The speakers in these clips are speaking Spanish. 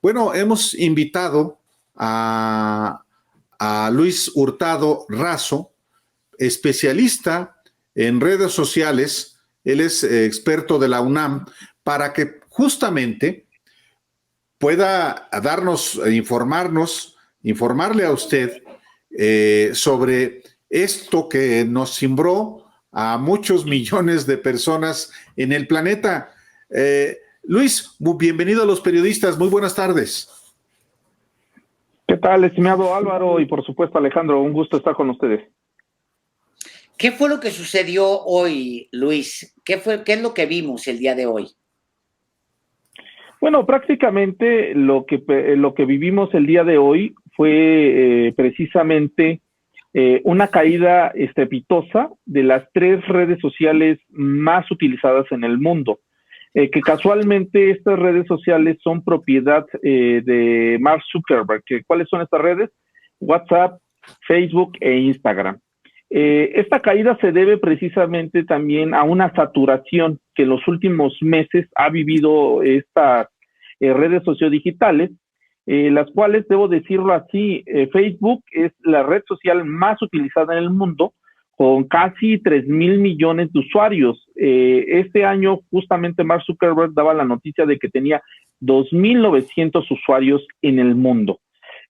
Bueno, hemos invitado a, a Luis Hurtado Razo, especialista en redes sociales. Él es experto de la UNAM, para que justamente pueda darnos, informarle a usted sobre esto que nos cimbró a muchos millones de personas en el planeta. Luis, bienvenido a Los Periodistas, muy buenas tardes. ¿Qué tal, estimado Álvaro? Y por supuesto, Alejandro, un gusto estar con ustedes. ¿Qué fue lo que sucedió hoy, Luis? ¿Qué es lo que vimos el día de hoy? Bueno, prácticamente lo que vivimos el día de hoy fue precisamente una caída estrepitosa de las 3 redes sociales más utilizadas en el mundo. Que casualmente estas redes sociales son propiedad de Mark Zuckerberg. ¿Cuáles son estas redes? WhatsApp, Facebook e Instagram. Esta caída se debe precisamente también a una saturación que en los últimos meses ha vivido estas redes sociodigitales, las cuales, debo decirlo así, Facebook es la red social más utilizada en el mundo, con casi 3,000 millones de usuarios. Este año, justamente, Mark Zuckerberg daba la noticia de que tenía 2,900 usuarios en el mundo.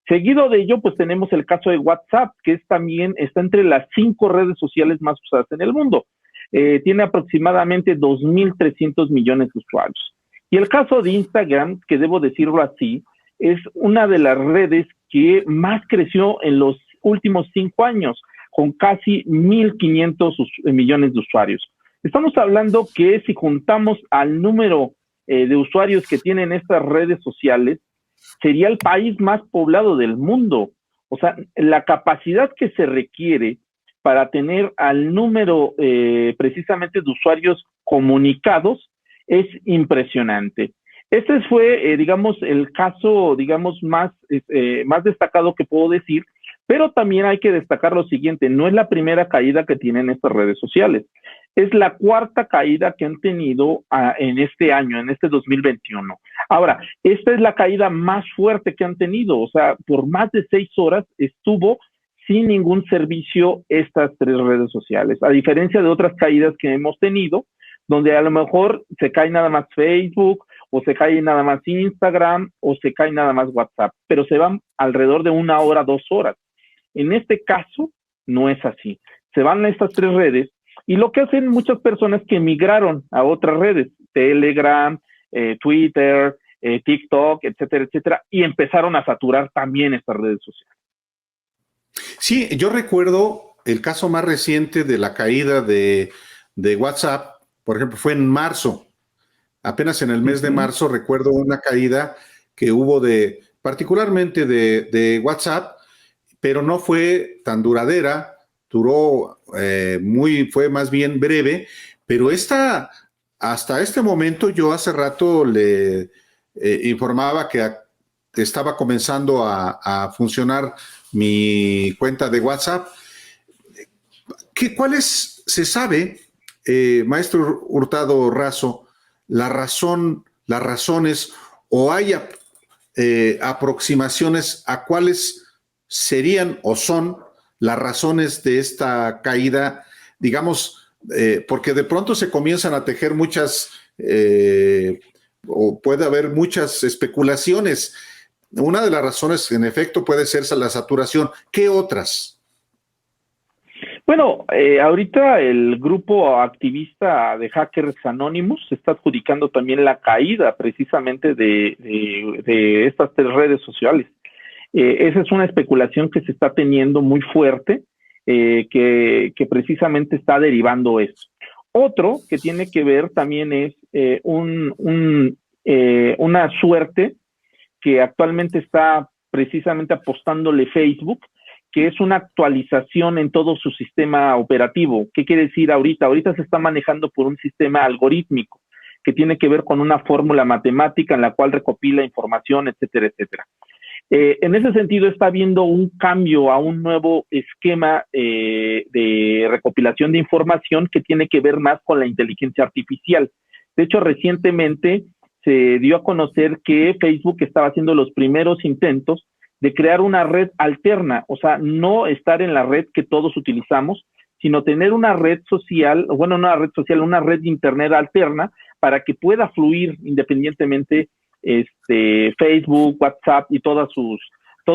Seguido de ello, pues tenemos el caso de WhatsApp, que también está entre las 5 redes sociales más usadas en el mundo. Tiene aproximadamente 2,300 millones de usuarios. Y el caso de Instagram, que debo decirlo así, es una de las redes que más creció en los últimos 5 años, con casi 1,500 millones de usuarios. Estamos hablando que si juntamos al número de usuarios que tienen estas redes sociales, sería el país más poblado del mundo. O sea, la capacidad que se requiere para tener al número precisamente de usuarios comunicados es impresionante. Este fue, digamos, el caso, digamos, más destacado que puedo decir, pero también hay que destacar lo siguiente: no es la primera caída que tienen estas redes sociales. Es la 4ª caída que han tenido en este año, en este 2021. Ahora, esta es la caída más fuerte que han tenido. O sea, por más de 6 horas estuvo sin ningún servicio estas 3 redes sociales. A diferencia de otras caídas que hemos tenido, donde a lo mejor se cae nada más Facebook, o se cae nada más Instagram, o se cae nada más WhatsApp, pero se van alrededor de 1 hora, 2 horas. En este caso, no es así. Se van a estas 3 redes, y lo que hacen muchas personas que migraron a otras redes, Telegram, Twitter, TikTok, etcétera, etcétera, y empezaron a saturar también estas redes sociales. Sí, yo recuerdo el caso más reciente de la caída de WhatsApp, por ejemplo, fue en marzo. Apenas en el mes de marzo recuerdo una caída que hubo particularmente de WhatsApp, pero no fue tan duradera, fue más bien breve, pero hasta este momento, yo hace rato le informaba que estaba comenzando a funcionar mi cuenta de WhatsApp. Se sabe, maestro Hurtado Razo, las razones, o hay aproximaciones a cuáles serían o son las razones de esta caída, digamos, porque de pronto se comienzan a tejer muchas, o puede haber muchas especulaciones. Una de las razones, en efecto, puede ser la saturación. ¿Qué otras? Bueno, ahorita el grupo activista de Hackers Anonymous se está adjudicando también la caída precisamente de estas 3 redes sociales. Esa es una especulación que se está teniendo muy fuerte, que precisamente está derivando esto. Otro que tiene que ver también es una suerte que actualmente está precisamente apostándole Facebook, que es una actualización en todo su sistema operativo. ¿Qué quiere decir ahorita? Ahorita se está manejando por un sistema algorítmico que tiene que ver con una fórmula matemática en la cual recopila información, etcétera, etcétera. En ese sentido, está habiendo un cambio a un nuevo esquema de recopilación de información que tiene que ver más con la inteligencia artificial. De hecho, recientemente se dio a conocer que Facebook estaba haciendo los primeros intentos de crear una red alterna, o sea, no estar en la red que todos utilizamos, sino tener una red social, bueno, no una red social, una red de internet alterna para que pueda fluir independientemente Facebook, WhatsApp y todo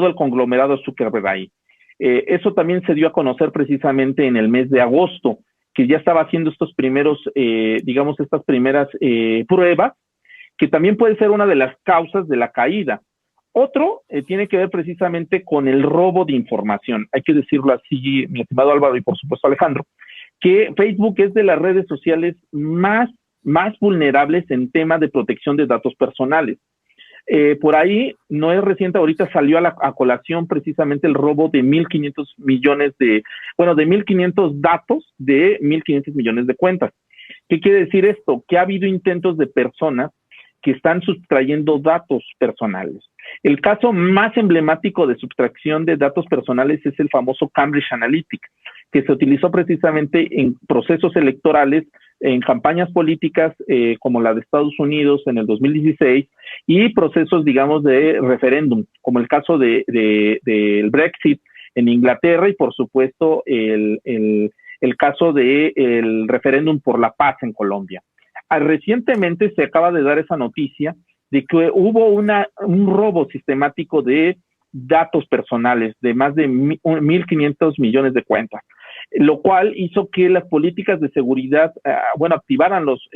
el conglomerado Zuckerberg ahí. Eso también se dio a conocer precisamente en el mes de agosto, que ya estaba haciendo estos primeros, estas primeras pruebas, que también puede ser una de las causas de la caída. Otro tiene que ver precisamente con el robo de información. Hay que decirlo así, mi estimado Álvaro y por supuesto Alejandro, que Facebook es de las redes sociales más vulnerables en tema de protección de datos personales. Por ahí, no es reciente, ahorita salió a colación precisamente el robo de 1.500 millones de 1.500 datos de 1.500 millones de cuentas. ¿Qué quiere decir esto? Que ha habido intentos de personas que están sustrayendo datos personales. El caso más emblemático de sustracción de datos personales es el famoso Cambridge Analytica, que se utilizó precisamente en procesos electorales, en campañas políticas como la de Estados Unidos en el 2016 y procesos, digamos, de referéndum, como el caso del Brexit en Inglaterra y, por supuesto, el caso del referéndum por la paz en Colombia. Recientemente se acaba de dar esa noticia de que hubo un robo sistemático de datos personales de más de 1.500 millones de cuentas, lo cual hizo que las políticas de seguridad, activaran los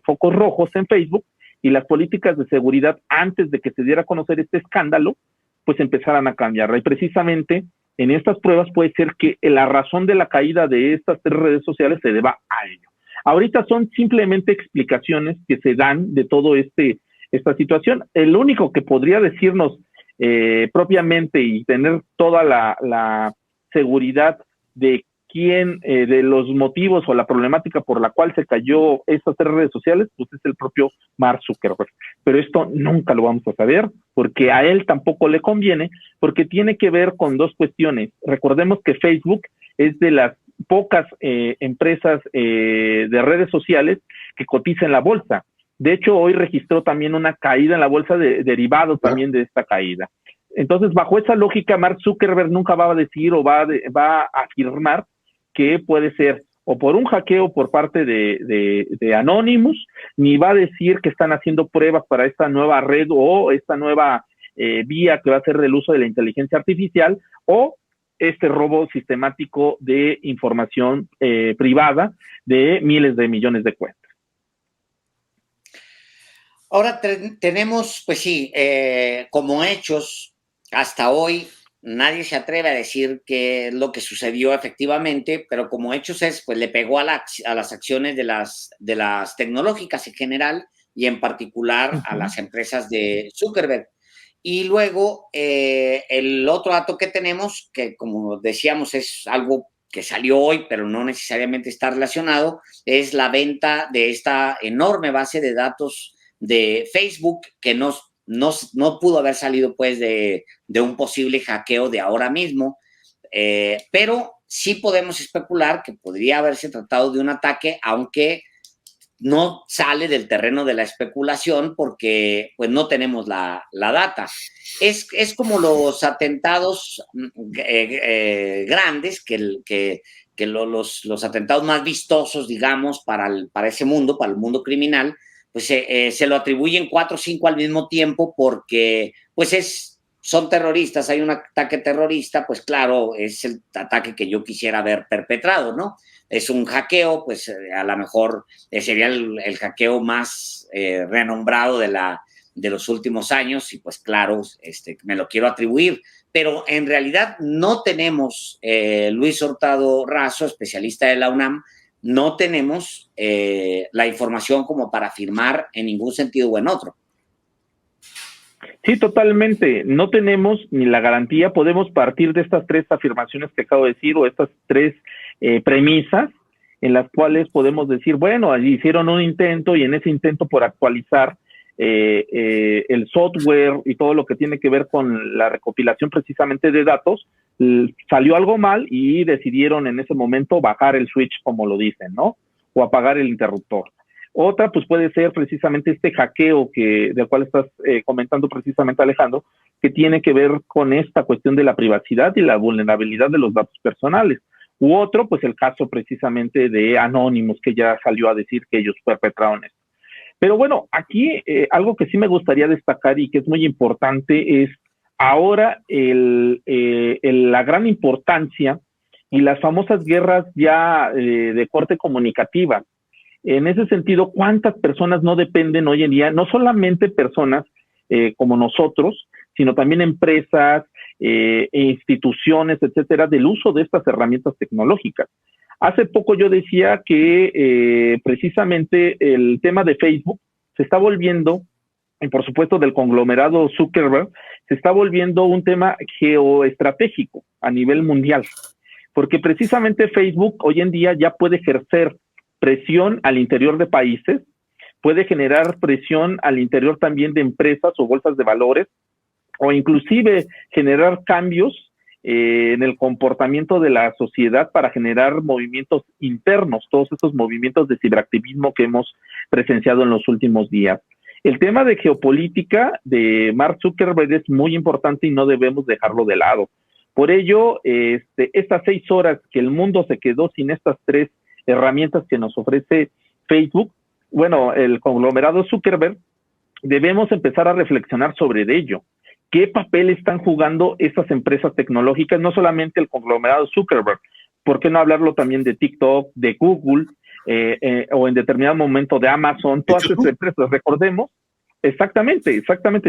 focos rojos en Facebook, y las políticas de seguridad, antes de que se diera a conocer este escándalo, pues empezaran a cambiar. Y precisamente en estas pruebas puede ser que la razón de la caída de estas 3 redes sociales se deba a ello. Ahorita son simplemente explicaciones que se dan de todo esta situación. El único que podría decirnos propiamente y tener toda la seguridad de quién, de los motivos o la problemática por la cual se cayó estas 3 redes sociales, pues es el propio Mark Zuckerberg. Pero esto nunca lo vamos a saber, porque a él tampoco le conviene, porque tiene que ver con 2 cuestiones. Recordemos que Facebook es de las pocas empresas de redes sociales que cotizan en la bolsa. De hecho, hoy registró también una caída en la bolsa derivado también de esta caída. Entonces, bajo esa lógica, Mark Zuckerberg nunca va a decir o va a afirmar que puede ser o por un hackeo por parte de Anonymous, ni va a decir que están haciendo pruebas para esta nueva red o esta nueva vía que va a ser del uso de la inteligencia artificial, o este robo sistemático de información privada de miles de millones de cuentas. Ahora tenemos, pues sí, como hechos, hasta hoy nadie se atreve a decir qué es lo que sucedió efectivamente, pero como hechos es, pues le pegó a las acciones de las tecnológicas en general y en particular a las empresas de Zuckerberg. Y luego el otro dato que tenemos, que como decíamos es algo que salió hoy, pero no necesariamente está relacionado, es la venta de esta enorme base de datos de Facebook que no pudo haber salido pues de un posible hackeo de ahora mismo, pero sí podemos especular que podría haberse tratado de un ataque, aunque no sale del terreno de la especulación porque pues no tenemos la data. Es como los atentados grandes, los atentados más vistosos, digamos, para ese mundo, para el mundo criminal, pues se lo atribuyen 4 o 5 al mismo tiempo porque pues son terroristas, hay un ataque terrorista, pues claro, es el ataque que yo quisiera ver perpetrado, ¿no? Es un hackeo, pues a lo mejor sería el hackeo más renombrado de los últimos años y pues claro, me lo quiero atribuir, pero en realidad no tenemos, Luis Hurtado Razo, especialista de la UNAM, no tenemos la información como para afirmar en ningún sentido o en otro. Sí, totalmente. No tenemos ni la garantía. Podemos partir de estas 3 afirmaciones que acabo de decir o estas 3 premisas en las cuales podemos decir, bueno, allí hicieron un intento y en ese intento por actualizar el software y todo lo que tiene que ver con la recopilación precisamente de datos, salió algo mal y decidieron en ese momento bajar el switch, como lo dicen, ¿no? O apagar el interruptor. Otra, pues puede ser precisamente este hackeo del cual estás comentando precisamente, Alejandro, que tiene que ver con esta cuestión de la privacidad y la vulnerabilidad de los datos personales. U otro, pues el caso precisamente de Anonymous, que ya salió a decir que ellos perpetraron esto. Pero bueno, aquí algo que sí me gustaría destacar y que es muy importante es ahora la gran importancia y las famosas guerras ya de corte comunicativa. En ese sentido, ¿cuántas personas no dependen hoy en día? No solamente personas como nosotros, sino también empresas, instituciones, etcétera, del uso de estas herramientas tecnológicas. Hace poco yo decía que precisamente el tema de Facebook se está volviendo, y por supuesto del conglomerado Zuckerberg, se está volviendo un tema geoestratégico a nivel mundial, porque precisamente Facebook hoy en día ya puede ejercer presión al interior de países, puede generar presión al interior también de empresas o bolsas de valores, o inclusive generar cambios en el comportamiento de la sociedad para generar movimientos internos, todos estos movimientos de ciberactivismo que hemos presenciado en los últimos días. El tema de geopolítica de Mark Zuckerberg es muy importante y no debemos dejarlo de lado. Por ello, estas 6 horas que el mundo se quedó sin estas 3 herramientas que nos ofrece Facebook, bueno, el conglomerado Zuckerberg, debemos empezar a reflexionar sobre ello. ¿Qué papel están jugando estas empresas tecnológicas? No solamente el conglomerado Zuckerberg, ¿por qué no hablarlo también de TikTok, de Google, o en determinado momento de Amazon? Todas estas empresas, recordemos, exactamente,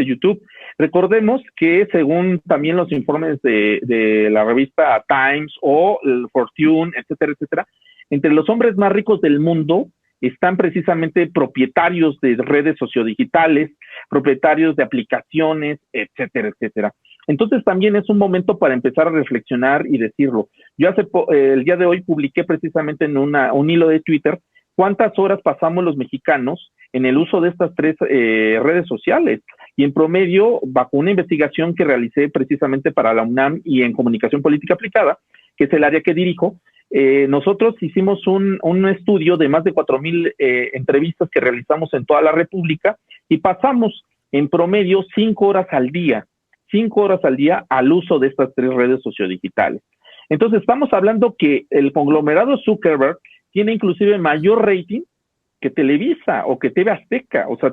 YouTube. Recordemos que según también los informes de la revista Times o el Fortune, etcétera, entre los hombres más ricos del mundo están precisamente propietarios de redes sociodigitales, propietarios de aplicaciones, etcétera. Entonces también es un momento para empezar a reflexionar y decirlo. Yo el día de hoy publiqué precisamente en un hilo de Twitter cuántas horas pasamos los mexicanos en el uso de estas 3 redes sociales. Y en promedio, bajo una investigación que realicé precisamente para la UNAM y en Comunicación Política Aplicada, que es el área que dirijo, nosotros hicimos un estudio de más de 4,000 entrevistas que realizamos en toda la República y pasamos en promedio 5 horas al día al uso de estas 3 redes sociodigitales. Entonces estamos hablando que el conglomerado Zuckerberg tiene inclusive mayor rating que Televisa o que TV Azteca, o sea,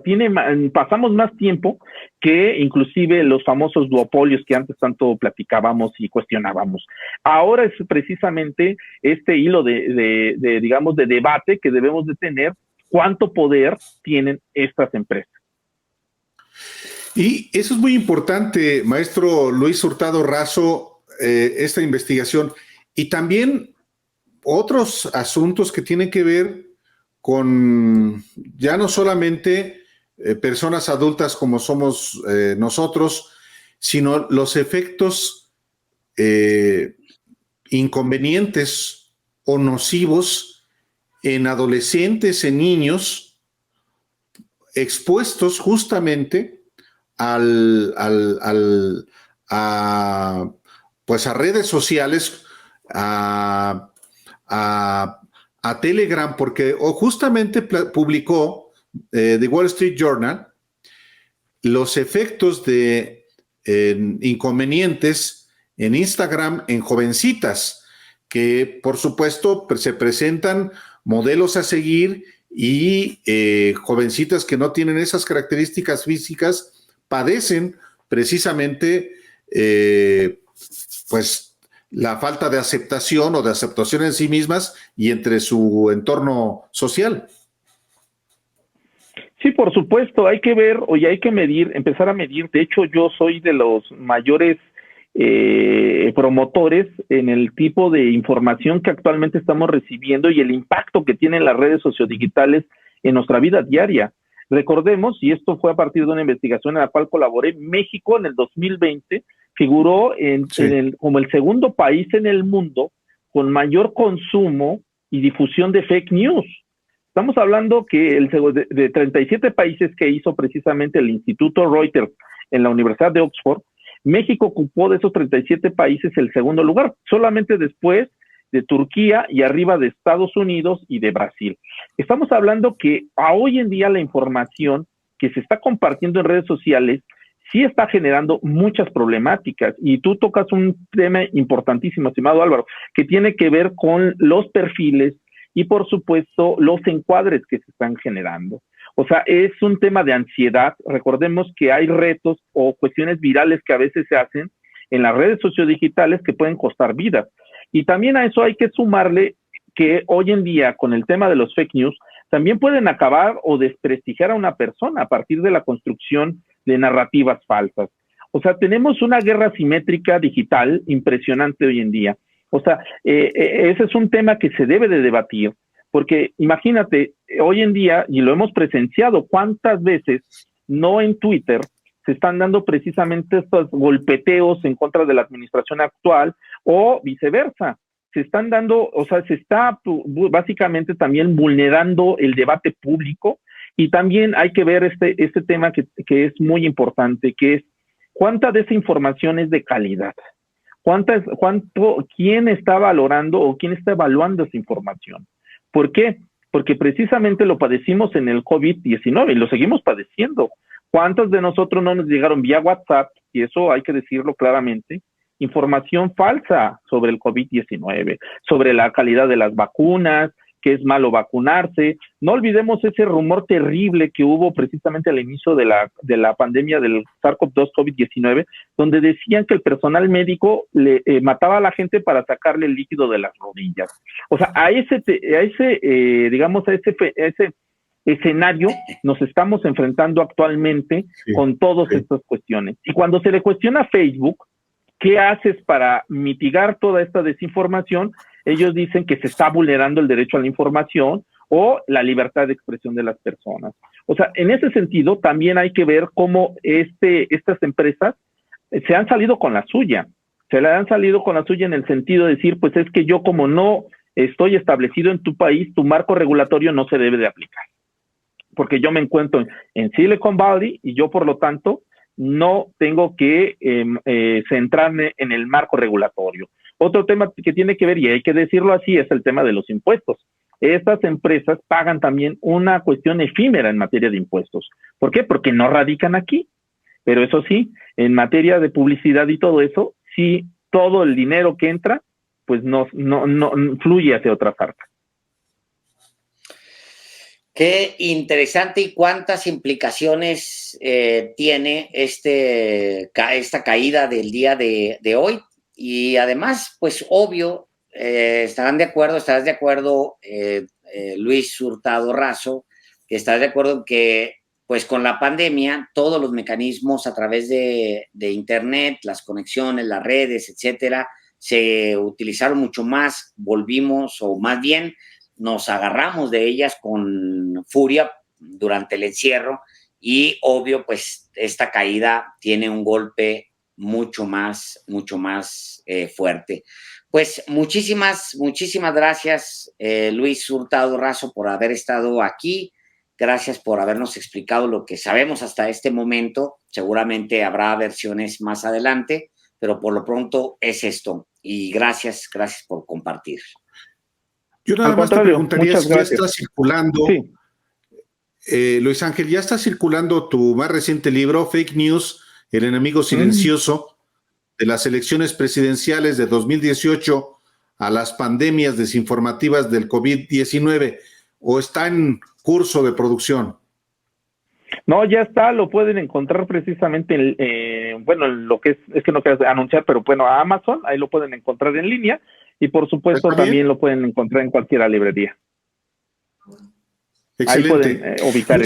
pasamos más tiempo que inclusive los famosos duopolios que antes tanto platicábamos y cuestionábamos. Ahora es precisamente este hilo digamos, de debate que debemos de tener, cuánto poder tienen estas empresas. Y eso es muy importante, maestro Luis Hurtado Razo, esta investigación. Y también otros asuntos que tienen que ver con ya no solamente personas adultas como somos nosotros, sino los efectos inconvenientes o nocivos en adolescentes, en niños, expuestos justamente pues a redes sociales, a Telegram, porque justamente publicó The Wall Street Journal los efectos de inconvenientes en Instagram en jovencitas, que por supuesto se presentan modelos a seguir y jovencitas que no tienen esas características físicas padecen precisamente pues la falta de aceptación o de aceptación en sí mismas y entre su entorno social. Sí, por supuesto, hay que ver y hay que medir, empezar a medir. De hecho, yo soy de los mayores promotores en el tipo de información que actualmente estamos recibiendo y el impacto que tienen las redes sociodigitales en nuestra vida diaria. Recordemos, y esto fue a partir de una investigación en la cual colaboré, México en el 2020 figuró como el segundo país en el mundo con mayor consumo y difusión de fake news. Estamos hablando que de 37 países que hizo precisamente el Instituto Reuters en la Universidad de Oxford, México ocupó de esos 37 países el segundo lugar. Solamente después de Turquía y arriba de Estados Unidos y de Brasil. Estamos hablando que hoy en día la información que se está compartiendo en redes sociales sí está generando muchas problemáticas, y tú tocas un tema importantísimo, estimado Álvaro, que tiene que ver con los perfiles y, por supuesto, los encuadres que se están generando. O sea, es un tema de ansiedad. Recordemos que hay retos o cuestiones virales que a veces se hacen en las redes sociodigitales que pueden costar vidas. Y también a eso hay que sumarle que hoy en día, con el tema de los fake news, también pueden acabar o desprestigiar a una persona a partir de la construcción de narrativas falsas. O sea, tenemos una guerra simétrica digital impresionante hoy en día. O sea, ese es un tema que se debe de debatir, porque imagínate, hoy en día, y lo hemos presenciado, cuántas veces no en Twitter se están dando precisamente estos golpeteos en contra de la administración actual, o viceversa. Se están dando, o sea, se está básicamente también vulnerando el debate público, y también hay que ver este tema que es muy importante, que es cuánta de esa información es de calidad. ¿Quién está valorando o quién está evaluando esa información? ¿Por qué? Porque precisamente lo padecimos en el COVID-19 y lo seguimos padeciendo. ¿Cuántos de nosotros no nos llegaron vía WhatsApp, y eso hay que decirlo claramente, información falsa sobre el COVID-19, sobre la calidad de las vacunas, que es malo vacunarse? No olvidemos ese rumor terrible que hubo precisamente al inicio de la pandemia del SARS-CoV-2 COVID-19, donde decían que el personal médico le mataba a la gente para sacarle el líquido de las rodillas. O sea, a ese escenario nos estamos enfrentando actualmente, sí, con todas estas cuestiones. Y cuando se le cuestiona a Facebook, ¿qué haces para mitigar toda esta desinformación? Ellos dicen que se está vulnerando el derecho a la información o la libertad de expresión de las personas. O sea, en ese sentido, también hay que ver cómo estas empresas se han salido con la suya. Se le han salido con la suya en el sentido de decir, pues es que yo, como no estoy establecido en tu país, tu marco regulatorio no se debe de aplicar. Porque yo me encuentro en Silicon Valley y yo, por lo tanto, no tengo que centrarme en el marco regulatorio. Otro tema que tiene que ver, y hay que decirlo así, es el tema de los impuestos. Estas empresas pagan también una cuestión efímera en materia de impuestos. ¿Por qué? Porque no radican aquí. Pero eso sí, en materia de publicidad y todo eso, sí, todo el dinero que entra, pues no fluye hacia otra parte. Qué interesante, y cuántas implicaciones tiene esta caída del día de hoy. Y además, pues obvio, estarás de acuerdo, Luis Hurtado Razo, que estás de acuerdo en que pues con la pandemia todos los mecanismos a través de Internet, las conexiones, las redes, etcétera, se utilizaron mucho más, volvimos, o más bien nos agarramos de ellas con furia durante el encierro, y obvio, pues esta caída tiene un golpe mucho más fuerte. Pues muchísimas gracias, Luis Hurtado Razo, por haber estado aquí. Gracias por habernos explicado lo que sabemos hasta este momento. Seguramente habrá versiones más adelante, pero por lo pronto es esto. Y gracias por compartir. Yo nada más te preguntaría si ya está circulando, sí, Luis Ángel, ya está circulando tu más reciente libro, Fake News, el enemigo silencioso, de las elecciones presidenciales de 2018 a las pandemias desinformativas del COVID-19, ¿o está en curso de producción? No, ya está, lo pueden encontrar precisamente en lo que es que no quiero anunciar, pero bueno, a Amazon, ahí lo pueden encontrar en línea, y por supuesto también lo pueden encontrar en cualquier librería. Excelente. Ahí pueden ubicar.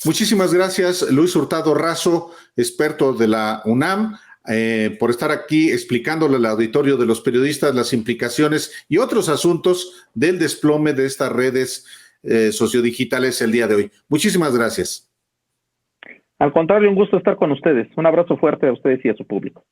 Muchísimas gracias, Luis Hurtado Razo, experto de la UNAM, por estar aquí explicándole al auditorio de los periodistas las implicaciones y otros asuntos del desplome de estas redes sociodigitales el día de hoy. Muchísimas gracias. Al contrario, un gusto estar con ustedes. Un abrazo fuerte a ustedes y a su público.